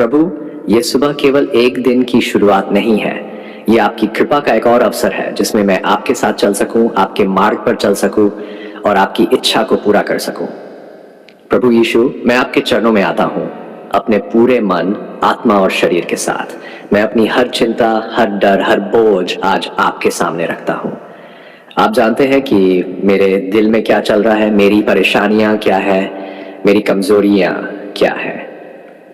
प्रभु, ये सुबह केवल एक दिन की शुरुआत नहीं है, ये आपकी कृपा का एक और अवसर है जिसमें मैं आपके साथ चल सकूं, आपके मार्ग पर चल सकूं और आपकी इच्छा को पूरा कर सकूं। प्रभु यीशु, मैं आपके चरणों में आता हूं, अपने पूरे मन, आत्मा और शरीर के साथ। मैं अपनी हर चिंता, हर डर, हर बोझ आज आपके सामने रखता हूं। आप जानते हैं कि मेरे दिल में क्या चल रहा है, मेरी परेशानियां क्या है, मेरी कमजोरियां क्या है।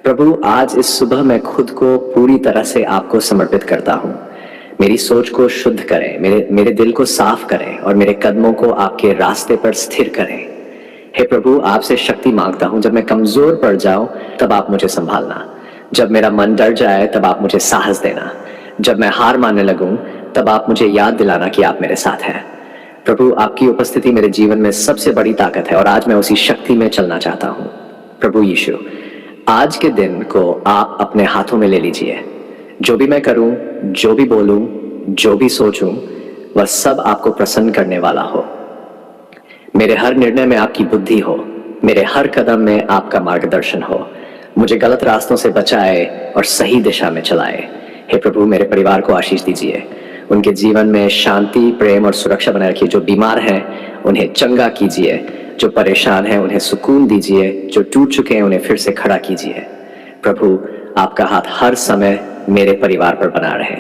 प्रभु, आज इस सुबह मैं खुद को पूरी तरह से आपको समर्पित करता हूँ। मेरी सोच को शुद्ध करें, मेरे दिल को साफ करें और मेरे कदमों को आपके रास्ते पर स्थिर करें। हे प्रभु, आपसे शक्ति मांगता हूँ। जब मैं कमजोर पड़ जाऊं तब आप मुझे संभालना। जब मेरा मन डर जाए तब आप मुझे साहस देना। जब मैं हार मानने लगूं तब आप मुझे याद दिलाना कि आप मेरे साथ हैं। प्रभु, आपकी उपस्थिति मेरे जीवन में सबसे बड़ी ताकत है और आज मैं उसी शक्ति में चलना चाहता हूँ। प्रभु यीशु, आज के दिन को आप अपने हाथों में ले लीजिए। जो भी मैं करूं, जो भी बोलूं, जो भी सोचूं, वह सब आपको प्रसन्न करने वाला हो। मेरे हर निर्णय में आपकी बुद्धि हो, मेरे हर कदम में आपका मार्गदर्शन हो। मुझे गलत रास्तों से बचाए और सही दिशा में चलाए। हे प्रभु, मेरे परिवार को आशीष दीजिए। उनके जीवन में शांति, प्रेम और सुरक्षा बनाए रखिए। जो बीमार हैं उन्हें चंगा कीजिए, जो परेशान हैं उन्हें सुकून दीजिए, जो टूट चुके हैं उन्हें फिर से खड़ा कीजिए। प्रभु, आपका हाथ हर समय मेरे परिवार पर बना रहे।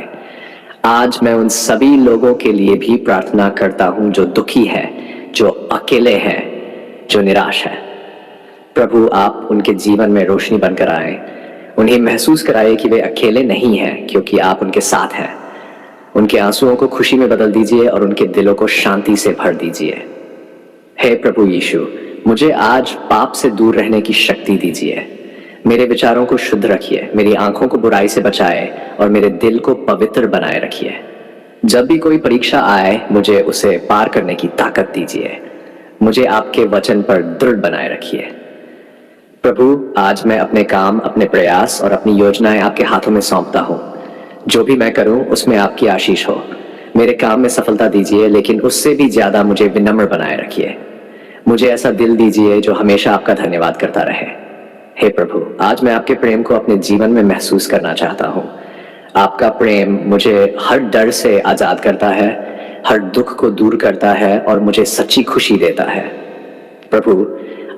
आज मैं उन सभी लोगों के लिए भी प्रार्थना करता हूं जो दुखी है, जो अकेले हैं, जो निराश है। प्रभु, आप उनके जीवन में रोशनी बनकर आए। उन्हें महसूस कराए कि वे अकेले नहीं हैं, क्योंकि आप उनके साथ हैं। उनके आंसुओं को खुशी में बदल दीजिए और उनके दिलों को शांति से भर दीजिए। हे प्रभु यीशु, मुझे आज पाप से दूर रहने की शक्ति दीजिए। मेरे विचारों को शुद्ध रखिए, मेरी आंखों को बुराई से बचाए और मेरे दिल को पवित्र बनाए रखिए। जब भी कोई परीक्षा आए, मुझे उसे पार करने की ताकत दीजिए। मुझे आपके वचन पर दृढ़ बनाए रखिए। प्रभु, आज मैं अपने काम, अपने प्रयास और अपनी योजनाएं आपके हाथों में सौंपता हूँ। जो भी मैं करूं उसमें आपकी आशीष हो। मेरे काम में सफलता दीजिए, लेकिन उससे भी ज्यादा मुझे विनम्र बनाए रखिए। मुझे ऐसा दिल दीजिए जो हमेशा आपका धन्यवाद करता रहे। हे प्रभु, आज मैं आपके प्रेम को अपने जीवन में महसूस करना चाहता हूँ। आपका प्रेम मुझे हर डर से आजाद करता है, हर दुख को दूर करता है और मुझे सच्ची खुशी देता है। प्रभु,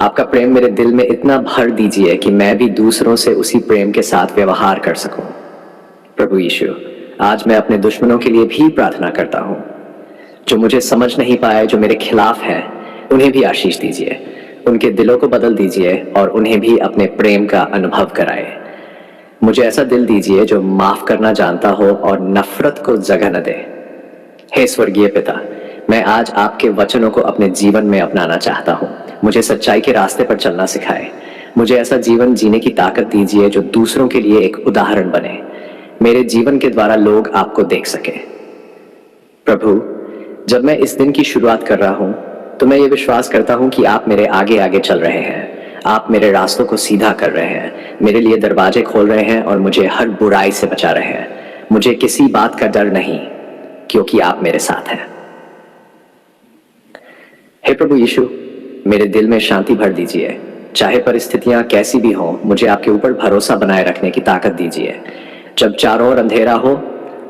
आपका प्रेम मेरे दिल में इतना भर दीजिए कि मैं भी दूसरों से उसी प्रेम के साथ व्यवहार कर सकूं। प्रभु यीशु, आज मैं अपने दुश्मनों के लिए भी प्रार्थना करता हूँ। जो मुझे समझ नहीं पाए, जो मेरे खिलाफ हैं, उन्हें भी आशीष दीजिए। उनके दिलों को बदल दीजिए और उन्हें भी अपने प्रेम का अनुभव कराए। मुझे ऐसा दिल दीजिए जो माफ करना जानता हो और नफरत को जगह न दे। हे स्वर्गीय पिता, मैं आज आपके वचनों को अपने जीवन में अपनाना चाहता हूँ। मुझे सच्चाई के रास्ते पर चलना सिखाए। मुझे ऐसा जीवन जीने की ताकत दीजिए जो दूसरों के लिए एक उदाहरण बने। मेरे जीवन के द्वारा लोग आपको देख सके। प्रभु, जब मैं इस दिन की शुरुआत कर रहा हूं तो मैं ये विश्वास करता हूं कि आप मेरे आगे आगे चल रहे हैं। आप मेरे रास्तों को सीधा कर रहे हैं, मेरे लिए दरवाजे खोल रहे हैं और मुझे हर बुराई से बचा रहे हैं। मुझे किसी बात का डर नहीं, क्योंकि आप मेरे साथ हैं। हे प्रभु यीशु, मेरे दिल में शांति भर दीजिए। चाहे परिस्थितियां कैसी भी हों, मुझे आपके ऊपर भरोसा बनाए रखने की ताकत दीजिए। जब चारों ओर अंधेरा हो,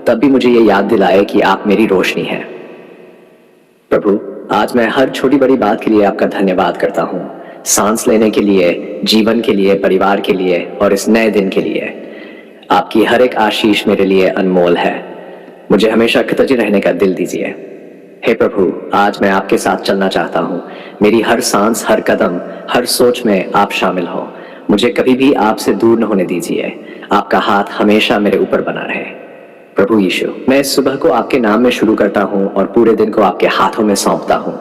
तब भी मुझे ये याद दिलाए कि आप मेरी रोशनी हैं। प्रभु, आज मैं हर छोटी बड़ी बात के लिए आपका धन्यवाद करता हूँ। सांस लेने के लिए, जीवन के लिए, परिवार के लिए और इस नए दिन के लिए। आपकी हर एक आशीष मेरे लिए अनमोल है। मुझे हमेशा कृतज्ञ रहने का दिल दीजिए। हे प्रभु, आज मैं आपके साथ चलना चाहता हूँ। मेरी हर सांस, हर कदम, हर सोच में आप शामिल हो। मुझे कभी भी आपसे दूर न होने दीजिए। आपका हाथ हमेशा मेरे ऊपर बना रहे। प्रभु यीशु, मैं इस सुबह को आपके नाम में शुरू करता हूँ और पूरे दिन को आपके हाथों में सौंपता हूँ।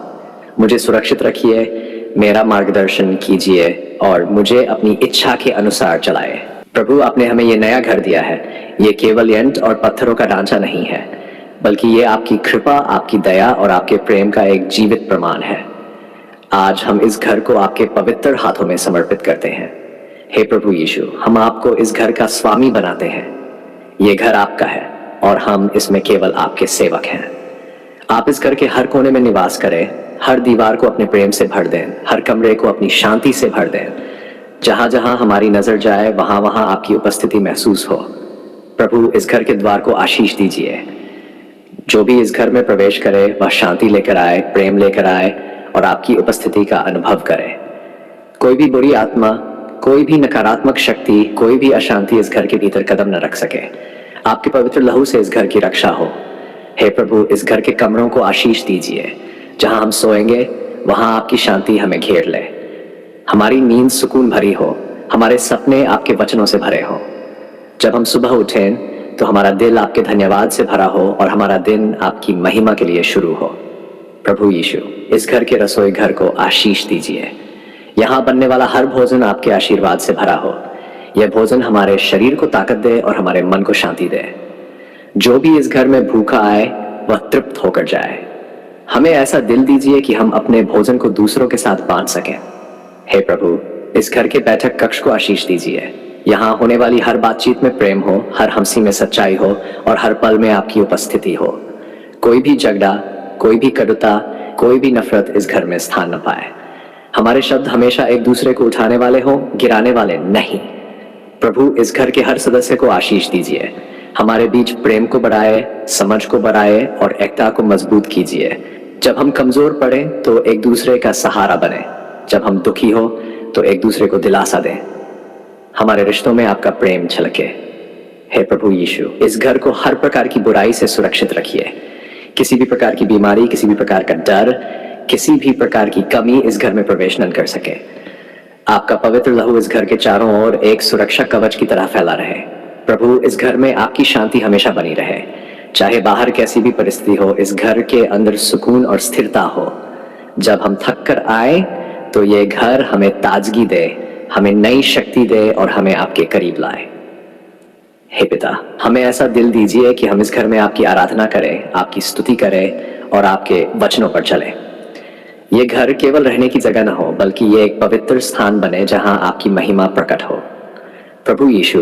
मुझे सुरक्षित रखिए, मेरा मार्गदर्शन कीजिए और मुझे अपनी इच्छा के अनुसार चलाए। प्रभु, आपने हमें ये नया घर दिया है। ये केवल ईंट और पत्थरों का ढांचा नहीं है, बल्कि ये आपकी कृपा, आपकी दया और आपके प्रेम का एक जीवित प्रमाण है। आज हम इस घर को आपके पवित्र हाथों में समर्पित करते हैं। हे प्रभु यीशु, हम आपको इस घर का स्वामी बनाते हैं। ये घर आपका है और हम इसमें केवल आपके सेवक हैं। आप इस घर के हर कोने में निवास करें, हर दीवार को अपने प्रेम से भर दें, हर कमरे को अपनी शांति से भर दें। जहां जहां हमारी नजर जाए वहां वहां आपकी उपस्थिति महसूस हो। प्रभु, इस घर के द्वार को आशीष दीजिए। जो भी इस घर में प्रवेश करे वह शांति लेकर आए, प्रेम लेकर आए और आपकी उपस्थिति का अनुभव करे। कोई भी बुरी आत्मा, कोई भी नकारात्मक शक्ति, कोई भी अशांति इस घर के भीतर कदम न रख सके। आपके पवित्र लहू से इस घर की रक्षा हो। हे प्रभु, इस घर के कमरों को आशीष दीजिए। जहां हम सोएंगे वहां आपकी शांति हमें घेर ले। हमारी नींद सुकून भरी हो, हमारे सपने आपके वचनों से भरे हो। जब हम सुबह उठें तो हमारा दिल आपके धन्यवाद से भरा हो और हमारा दिन आपकी महिमा के लिए शुरू हो। प्रभु यीशु, इस घर के रसोई घर को आशीष दीजिए। यहाँ बनने वाला हर भोजन आपके आशीर्वाद से भरा हो। यह भोजन हमारे शरीर को ताकत दे और हमारे मन को शांति दे। जो भी इस घर में भूखा आए वह तृप्त होकर जाए। हमें ऐसा दिल दीजिए कि हम अपने भोजन को दूसरों के साथ बांट सकें। हे प्रभु, इस घर के बैठक कक्ष को आशीष दीजिए। यहाँ होने वाली हर बातचीत में प्रेम हो, हर हंसी में सच्चाई हो और हर पल में आपकी उपस्थिति हो। कोई भी झगड़ा, कोई भी कटुता, कोई भी नफरत इस घर में स्थान न पाए। हमारे शब्द हमेशा एक दूसरे को उठाने वाले हो, गिराने वाले नहीं। प्रभु, इस घर के हर सदस्य को आशीष दीजिए। हमारे बीच प्रेम को बढ़ाए, समझ को बढ़ाए और एकता को मजबूत कीजिए। जब हम कमजोर पड़े तो एक दूसरे का सहारा बने। जब हम दुखी हो तो एक दूसरे को दिलासा दें। हमारे रिश्तों में आपका प्रेम झलके। हे प्रभु यीशु, इस घर को हर प्रकार की बुराई से सुरक्षित रखिए। किसी भी प्रकार की बीमारी, किसी भी प्रकार का डर, किसी भी प्रकार की कमी इस घर में प्रवेश न कर सके। आपका पवित्र लहू इस घर के चारों ओर एक सुरक्षा कवच की तरह फैला रहे। प्रभु, इस घर में आपकी शांति हमेशा बनी रहे। चाहे बाहर कैसी भी परिस्थिति हो, इस घर के अंदर सुकून और स्थिरता हो। जब हम थक कर आए तो ये घर हमें ताजगी दे, हमें नई शक्ति दे और हमें आपके करीब लाए। हे पिता, हमें ऐसा दिल दीजिए कि हम इस घर में आपकी आराधना करें, आपकी स्तुति करें और आपके वचनों पर चलें। ये घर केवल रहने की जगह न हो, बल्कि ये एक पवित्र स्थान बने जहां आपकी महिमा प्रकट हो। प्रभु यीशु,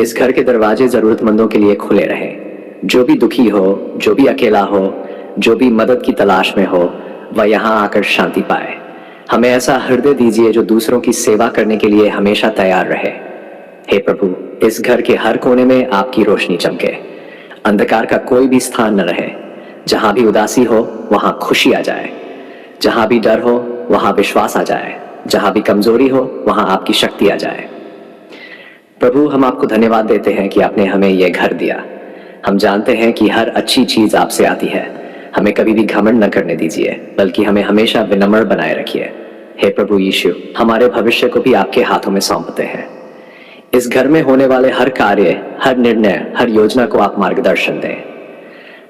इस घर के दरवाजे जरूरतमंदों के लिए खुले रहें। जो भी दुखी हो, जो भी अकेला हो, जो भी मदद की तलाश में हो, वह यहाँ आकर शांति पाए। हमें ऐसा हृदय दीजिए जो दूसरों की सेवा करने के लिए हमेशा तैयार रहे। हे प्रभु, इस घर के हर कोने में आपकी रोशनी चमके। अंधकार का कोई भी स्थान न रहे। जहां भी उदासी हो वहां खुशी आ जाए। जहां भी डर हो वहां विश्वास आ जाए। जहां भी कमजोरी हो वहां आपकी शक्ति आ जाए। प्रभु, हम आपको धन्यवाद देते हैं कि आपने हमें यह घर दिया। हम जानते हैं कि हर अच्छी चीज आपसे आती है। हमें कभी भी घमंड न करने दीजिए, बल्कि हमें हमेशा विनम्र बनाए रखिए। हे प्रभु यीशु, हमारे भविष्य को भी आपके हाथों में सौंपते हैं। इस घर में होने वाले हर कार्य, हर निर्णय, हर योजना को आप मार्गदर्शन दें।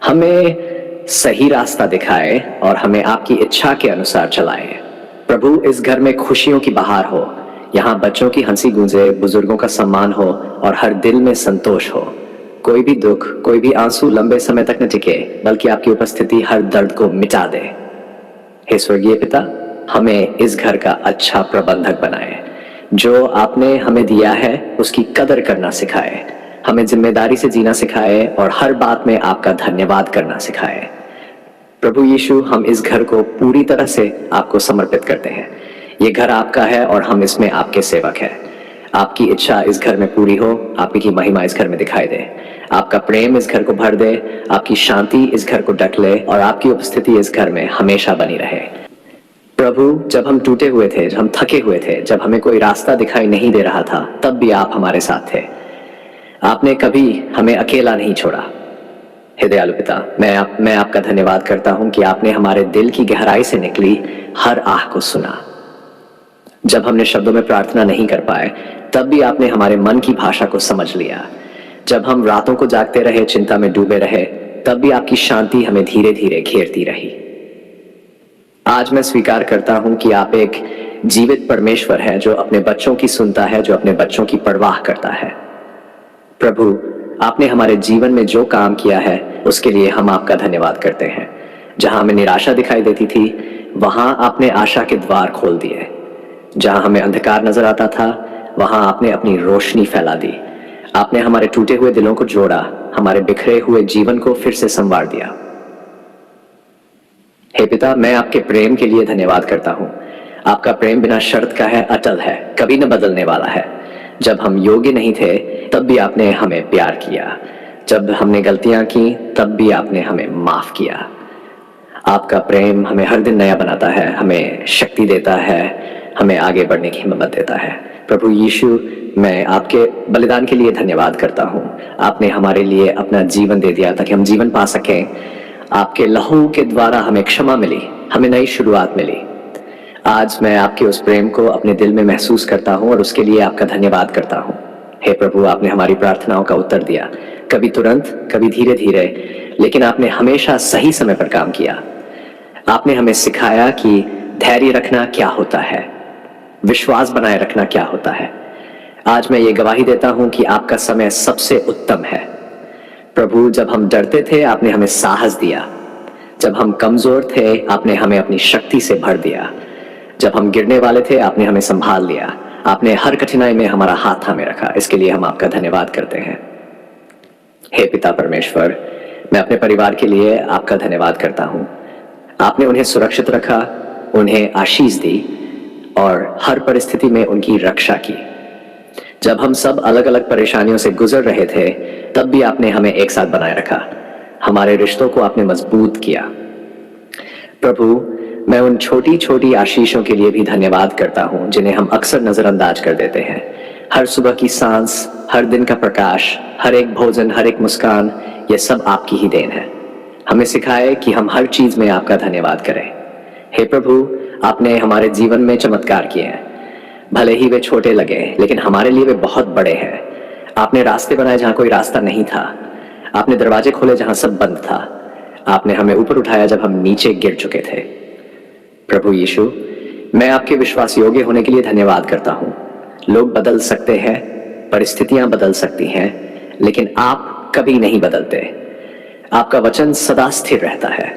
हमें सही रास्ता दिखाए और हमें आपकी इच्छा के अनुसार चलाए। प्रभु, इस घर में खुशियों की बहार हो। यहाँ बच्चों की हंसी गूंजे, बुजुर्गों का सम्मान हो और हर दिल में संतोष हो। कोई भी दुख, कोई भी आंसू लंबे समय तक न टिके, बल्कि आपकी उपस्थिति हर दर्द को मिटा दे। हे स्वर्गीय पिता, हमें इस घर का अच्छा प्रबंधक बनाए। जो आपने हमें दिया है उसकी कदर करना सिखाए। हमें जिम्मेदारी से जीना सिखाए और हर बात में आपका धन्यवाद करना सिखाए। प्रभु यीशु, हम इस घर को पूरी तरह से आपको समर्पित करते हैं। ये घर आपका है और हम इसमें आपके सेवक हैं। आपकी इच्छा इस घर में पूरी हो, आपकी महिमा इस घर में दिखाई दे, आपका प्रेम इस घर को भर दे, आपकी शांति इस घर को ढक ले और आपकी उपस्थिति इस घर में हमेशा बनी रहे। प्रभु, जब हम टूटे हुए थे, जब हम थके हुए थे, जब हमें कोई रास्ता दिखाई नहीं दे रहा था, तब भी आप हमारे साथ थे। आपने कभी हमें अकेला नहीं छोड़ा। हे दयालु पिता, मैं आपका धन्यवाद करता हूं कि आपने हमारे दिल की गहराई से निकली हर आह को सुना। जब हमने शब्दों में प्रार्थना नहीं कर पाए, तब भी आपने हमारे मन की भाषा को समझ लिया। जब हम रातों को जागते रहे, चिंता में डूबे रहे, तब भी आपकी शांति हमें धीरे धीरे घेरती रही। आज मैं स्वीकार करता हूं कि आप एक जीवित परमेश्वर हैं जो अपने बच्चों की सुनता है, जो अपने बच्चों की परवाह करता है। प्रभु, आपने हमारे जीवन में जो काम किया है उसके लिए हम आपका धन्यवाद करते हैं। जहां हमें निराशा दिखाई देती थी, वहां आपने आशा के द्वार खोल दिए। जहां हमें अंधकार नजर आता था, वहां आपने अपनी रोशनी फैला दी। आपने हमारे टूटे हुए दिलों को जोड़ा, हमारे बिखरे हुए जीवन को फिर से संवार दिया। हे पिता, मैं आपके प्रेम के लिए धन्यवाद करता हूं। आपका प्रेम बिना शर्त का है, अटल है, कभी न बदलने वाला है। जब हम योग्य नहीं थे तब भी आपने हमें प्यार किया, जब हमने गलतियां की तब भी आपने हमें माफ किया। आपका प्रेम हमें हर दिन नया बनाता है, हमें शक्ति देता है, हमें आगे बढ़ने की हिम्मत देता है। प्रभु यीशु, मैं आपके बलिदान के लिए धन्यवाद करता हूँ। आपने हमारे लिए अपना जीवन दे दिया ताकि हम जीवन पा सकें। आपके लहू के द्वारा हमें क्षमा मिली, हमें नई शुरुआत मिली। आज मैं आपके उस प्रेम को अपने दिल में महसूस करता हूँ और उसके लिए आपका धन्यवाद करता हूँ। हे प्रभु, आपने हमारी प्रार्थनाओं का उत्तर दिया, कभी तुरंत, कभी धीरे धीरे, लेकिन आपने हमेशा सही समय पर काम किया। आपने हमें सिखाया कि धैर्य रखना क्या होता है, विश्वास बनाए रखना क्या होता है। आज मैं ये गवाही देता हूं कि आपका समय सबसे उत्तम है। प्रभु, जब हम डरते थे आपने हमें साहस दिया, जब हम कमजोर थे आपने हमें अपनी शक्ति से भर दिया, जब हम गिरने वाले थे आपने हमें संभाल लिया। आपने हर कठिनाई में हमारा हाथ थामे रखा, इसके लिए हम आपका धन्यवाद करते हैं। हे पिता परमेश्वर, मैं अपने परिवार के लिए आपका धन्यवाद करता हूं। आपने उन्हें सुरक्षित रखा, उन्हें आशीष दी और हर परिस्थिति में उनकी रक्षा की। जब हम सब अलग अलग परेशानियों से गुजर रहे थे तब भी आपने हमें एक साथ बनाए रखा, हमारे रिश्तों को आपने मजबूत किया। प्रभु, मैं उन छोटी छोटी आशीषों के लिए भी धन्यवाद करता हूं जिन्हें हम अक्सर नजरअंदाज कर देते हैं। हर सुबह की सांस, हर दिन का प्रकाश, हर एक भोजन, हर एक मुस्कान, ये सब आपकी ही देन है। हमें सिखाए कि हम हर चीज में आपका धन्यवाद करें। हे प्रभु, आपने हमारे जीवन में चमत्कार किए हैं, भले ही वे छोटे लगे लेकिन हमारे लिए वे बहुत बड़े हैं। आपने रास्ते बनाए जहां कोई रास्ता नहीं था, आपने दरवाजे खोले जहां सब बंद था, आपने हमें ऊपर उठाया जब हम नीचे गिर चुके थे। प्रभु यीशु, मैं आपके विश्वास योग्य होने के लिए धन्यवाद करता हूं। लोग बदल सकते हैं, परिस्थितियां बदल सकती हैं, लेकिन आप कभी नहीं बदलते। आपका वचन सदा स्थिर रहता है।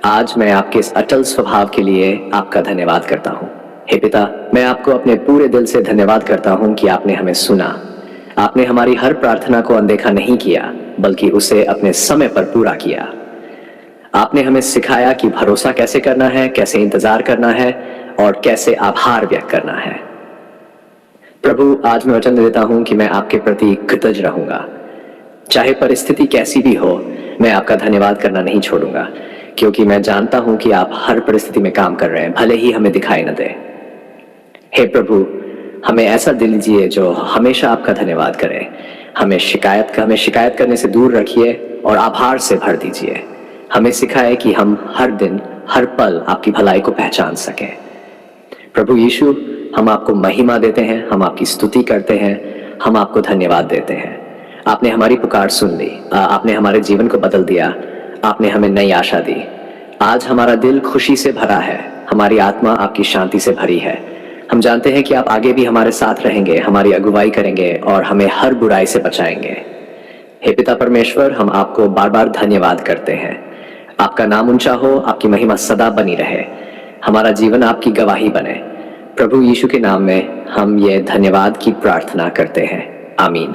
आज मैं आपके इस अटल स्वभाव के लिए आपका धन्यवाद करता हूं। हे पिता, मैं आपको अपने पूरे दिल से धन्यवाद करता हूं कि आपने हमें सुना। आपने हमारी हर प्रार्थना को अनदेखा नहीं किया, बल्कि उसे अपने समय पर पूरा किया। आपने हमें सिखाया कि भरोसा कैसे करना है, कैसे इंतजार करना है और कैसे आभार व्यक्त करना है। प्रभु, आज मैं वचन देता हूं कि मैं आपके प्रति कृतज्ञ रहूंगा। चाहे परिस्थिति कैसी भी हो, मैं आपका धन्यवाद करना नहीं छोड़ूंगा, क्योंकि मैं जानता हूं कि आप हर परिस्थिति में काम कर रहे हैं, भले ही हमें दिखाई न दे। हे प्रभु, हमें ऐसा दिल दीजिए जो हमेशा आपका धन्यवाद करे। हमें शिकायत करने से दूर रखिए और आभार से भर दीजिए। हमें सिखाए कि हम हर दिन, हर पल आपकी भलाई को पहचान सकें। प्रभु यीशु, हम आपको महिमा देते हैं, हम आपकी स्तुति करते हैं, हम आपको धन्यवाद देते हैं। आपने हमारी पुकार सुन ली, आपने हमारे जीवन को बदल दिया, आपने हमें नई आशा दी। आज हमारा दिल खुशी से भरा है, हमारी आत्मा आपकी शांति से भरी है। हम जानते हैं कि आप आगे भी हमारे साथ रहेंगे, हमारी अगुवाई करेंगे और हमें हर बुराई से बचाएंगे। हे पिता परमेश्वर, हम आपको बार बार धन्यवाद करते हैं। आपका नाम ऊंचा हो, आपकी महिमा सदा बनी रहे, हमारा जीवन आपकी गवाही बने। प्रभु यीशु के नाम में हम ये धन्यवाद की प्रार्थना करते हैं। आमीन।